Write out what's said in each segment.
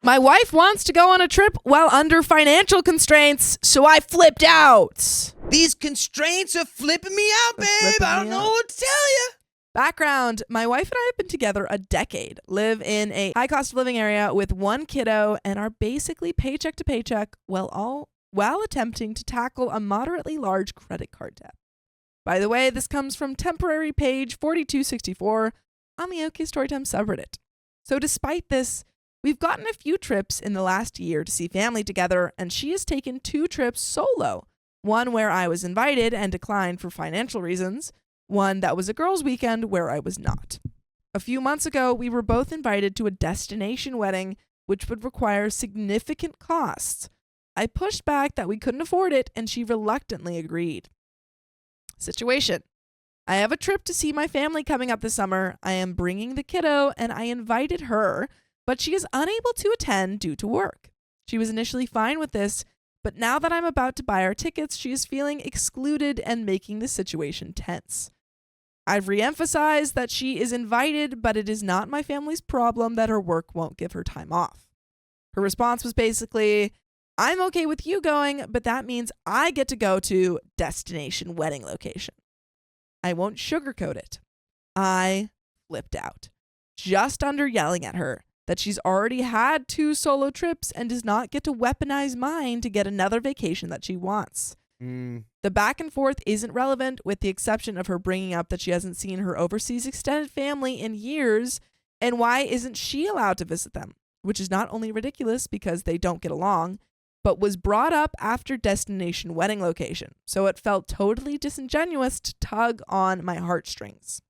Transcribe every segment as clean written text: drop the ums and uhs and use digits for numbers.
My wife wants to go on a trip while under financial constraints, so I flipped out. These constraints are flipping me out, babe. I don't know what to tell you. Background, my wife and I have been together a decade, live in a high cost of living area with one kiddo, and are basically paycheck to paycheck while attempting to tackle a moderately large credit card debt. By the way, this comes from temporary page 4264 on the OK Storytime subreddit. So despite this, we've gotten a few trips in the last year to see family together, and she has taken 2 trips solo. One where I was invited and declined for financial reasons. One that was a girls' weekend where I was not. A few months ago, we were both invited to a destination wedding, which would require significant costs. I pushed back that we couldn't afford it, and she reluctantly agreed. Situation. I have a trip to see my family coming up this summer. I am bringing the kiddo, and I invited her, but she is unable to attend due to work. She was initially fine with this, but now that I'm about to buy our tickets, she is feeling excluded and making the situation tense. I've reemphasized that she is invited, but it is not my family's problem that her work won't give her time off. Her response was basically, I'm okay with you going, but that means I get to go to destination wedding location. I won't sugarcoat it. I flipped out, just under yelling at her that she's already had 2 solo trips and does not get to weaponize mine to get another vacation that she wants. The back and forth isn't relevant, with the exception of her bringing up that she hasn't seen her overseas extended family in years, and why isn't she allowed to visit them, which is not only ridiculous because they don't get along, but was brought up after destination wedding location, so it felt totally disingenuous to tug on my heartstrings.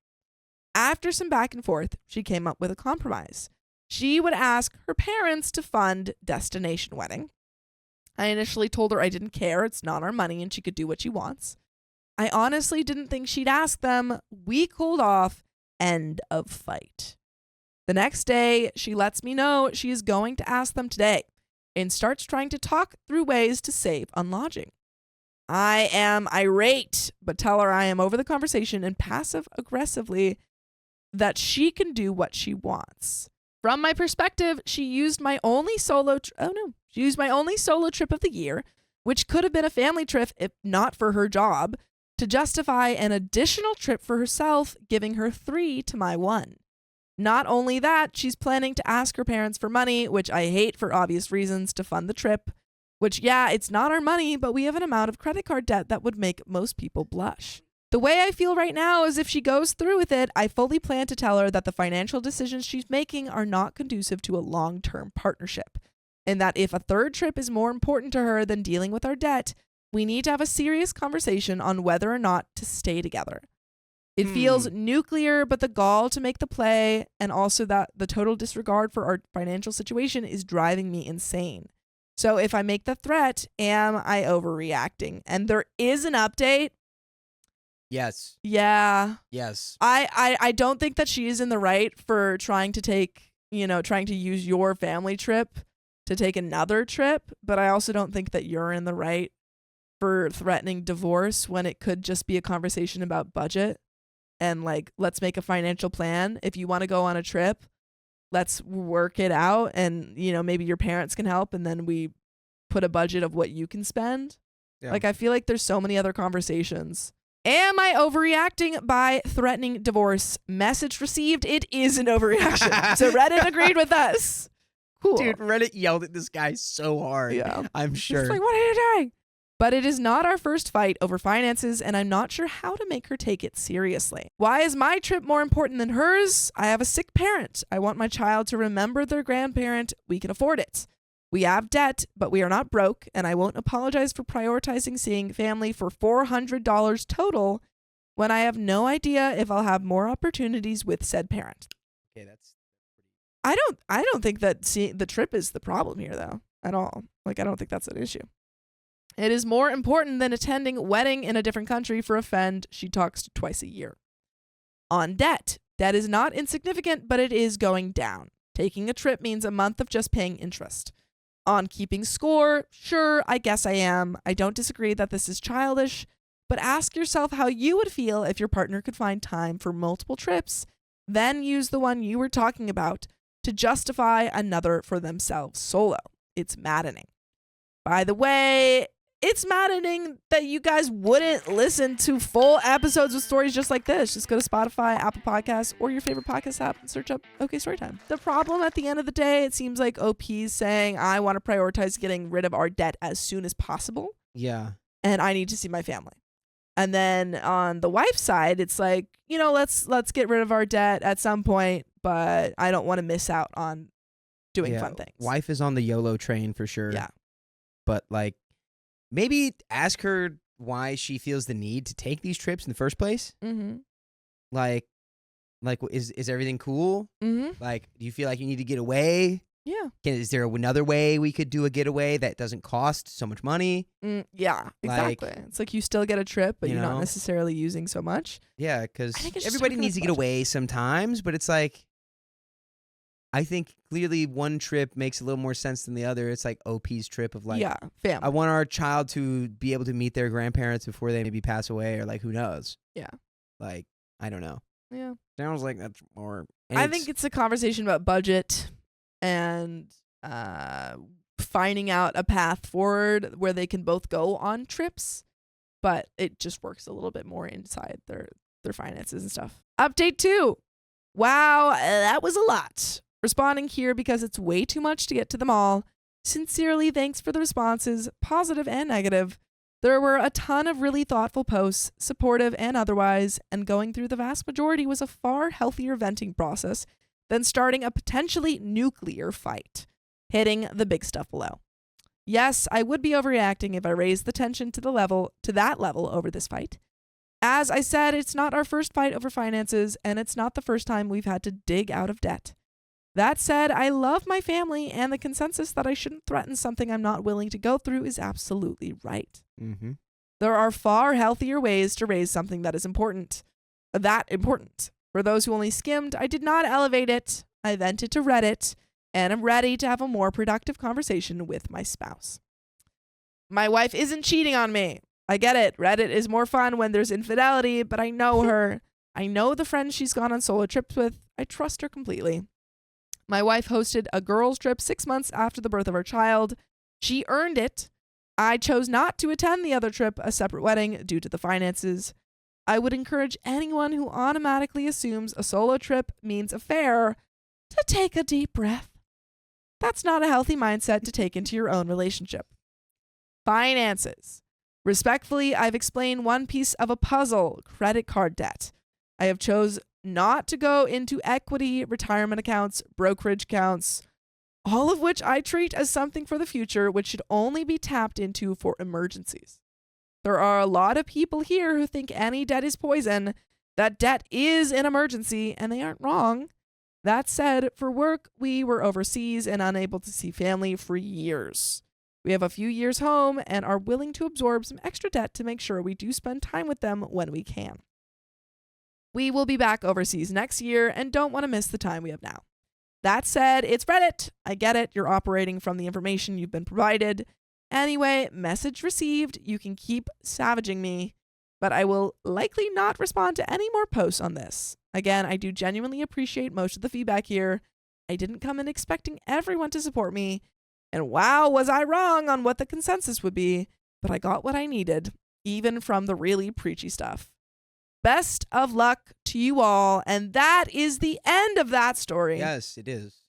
After some back and forth, she came up with a compromise. She would ask her parents to fund destination wedding. I initially told her I didn't care, it's not our money, and she could do what she wants. I honestly didn't think she'd ask them. We cooled off. End of fight. The next day, she lets me know she is going to ask them today and starts trying to talk through ways to save on lodging. I am irate, but tell her I am over the conversation and passive-aggressively that she can do what she wants. From my perspective, she used my only solo trip of the year, which could have been a family trip if not for her job, to justify an additional trip for herself, giving her 3 to my 1. Not only that, she's planning to ask her parents for money, which I hate for obvious reasons, to fund the trip, which, yeah, it's not our money, but we have an amount of credit card debt that would make most people blush. The way I feel right now is if she goes through with it, I fully plan to tell her that the financial decisions she's making are not conducive to a long-term partnership, and that if a 3rd trip is more important to her than dealing with our debt, we need to have a serious conversation on whether or not to stay together. It feels nuclear, but the gall to make the play, and also that the total disregard for our financial situation, is driving me insane. So if I make the threat, am I overreacting? And there is an update. Yes. Yeah. Yes. I don't think that she is in the right for trying to use your family trip to take another trip, but I also don't think that you're in the right for threatening divorce when it could just be a conversation about budget and like, let's make a financial plan. If you want to go on a trip, let's work it out, and maybe your parents can help, and then we put a budget of what you can spend. Yeah. Like, I feel like there's so many other conversations. Am I overreacting by threatening divorce? Message received, it is an overreaction. So Reddit agreed with us. Cool. Dude, Reddit yelled at this guy so hard. Yeah. I'm sure. It's like, what are you doing? But it is not our first fight over finances, and I'm not sure how to make her take it seriously. Why is my trip more important than hers? I have a sick parent. I want my child to remember their grandparent. We can afford it. We have debt, but we are not broke, and I won't apologize for prioritizing seeing family for $400 total when I have no idea if I'll have more opportunities with said parent. Okay, that's pretty. I don't think that the trip is the problem here, though, at all. Like, I don't think that's an issue. It is more important than attending a wedding in a different country for a friend she talks to twice a year. On debt. Debt is not insignificant, but it is going down. Taking a trip means a month of just paying interest. On keeping score, sure, I guess I am. I don't disagree that this is childish, but ask yourself how you would feel if your partner could find time for multiple trips, then use the one you were talking about to justify another for themselves solo. It's maddening. By the way, it's maddening that you guys wouldn't listen to full episodes with stories just like this. Just go to Spotify, Apple Podcasts, or your favorite podcast app and search up OK Storytime. The problem at the end of the day, it seems like OP's saying, I want to prioritize getting rid of our debt as soon as possible. Yeah. And I need to see my family. And then on the wife's side, it's like, let's get rid of our debt at some point, but I don't want to miss out on doing fun things. Wife is on the YOLO train for sure. Yeah. But like, maybe ask her why she feels the need to take these trips in the first place. Mm-hmm. Like, is everything cool? Mm-hmm. Like, do you feel like you need to get away? Yeah. Is there another way we could do a getaway that doesn't cost so much money? Yeah, exactly. It's like you still get a trip, but you're not necessarily using so much. Yeah, because everybody needs to get away sometimes, but it's like, I think clearly one trip makes a little more sense than the other. It's like OP's trip of like, family. I want our child to be able to meet their grandparents before they maybe pass away, or like, who knows? Yeah. Like, I don't know. Yeah. Sounds like that's more. I think it's a conversation about budget and finding out a path forward where they can both go on trips, but it just works a little bit more inside their finances and stuff. Update 2. Wow, that was a lot. Responding here because it's way too much to get to them all. Sincerely, thanks for the responses, positive and negative. There were a ton of really thoughtful posts, supportive and otherwise, and going through the vast majority was a far healthier venting process than starting a potentially nuclear fight, hitting the big stuff below. Yes, I would be overreacting if I raised the tension to that level over this fight. As I said, it's not our first fight over finances, and it's not the first time we've had to dig out of debt. That said, I love my family, and the consensus that I shouldn't threaten something I'm not willing to go through is absolutely right. Mm-hmm. There are far healthier ways to raise something that is important. For those who only skimmed, I did not elevate it. I vented to Reddit, and I'm ready to have a more productive conversation with my spouse. My wife isn't cheating on me. I get it. Reddit is more fun when there's infidelity, but I know her. I know the friends she's gone on solo trips with. I trust her completely. My wife hosted a girls' trip 6 months after the birth of our child. She earned it. I chose not to attend the other trip, a separate wedding, due to the finances. I would encourage anyone who automatically assumes a solo trip means affair to take a deep breath. That's not a healthy mindset to take into your own relationship. Finances. Respectfully, I've explained one piece of a puzzle, credit card debt. I have chose not to go into equity, retirement accounts, brokerage accounts, all of which I treat as something for the future, which should only be tapped into for emergencies. There are a lot of people here who think any debt is poison. That debt is an emergency, and they aren't wrong. That said, for work, we were overseas and unable to see family for years. We have a few years home and are willing to absorb some extra debt to make sure we do spend time with them when we can. We will be back overseas next year and don't want to miss the time we have now. That said, it's Reddit. I get it. You're operating from the information you've been provided. Anyway, message received. You can keep savaging me, but I will likely not respond to any more posts on this. Again, I do genuinely appreciate most of the feedback here. I didn't come in expecting everyone to support me. And wow, was I wrong on what the consensus would be, but I got what I needed, even from the really preachy stuff. Best of luck to you all. And that is the end of that story. Yes, it is.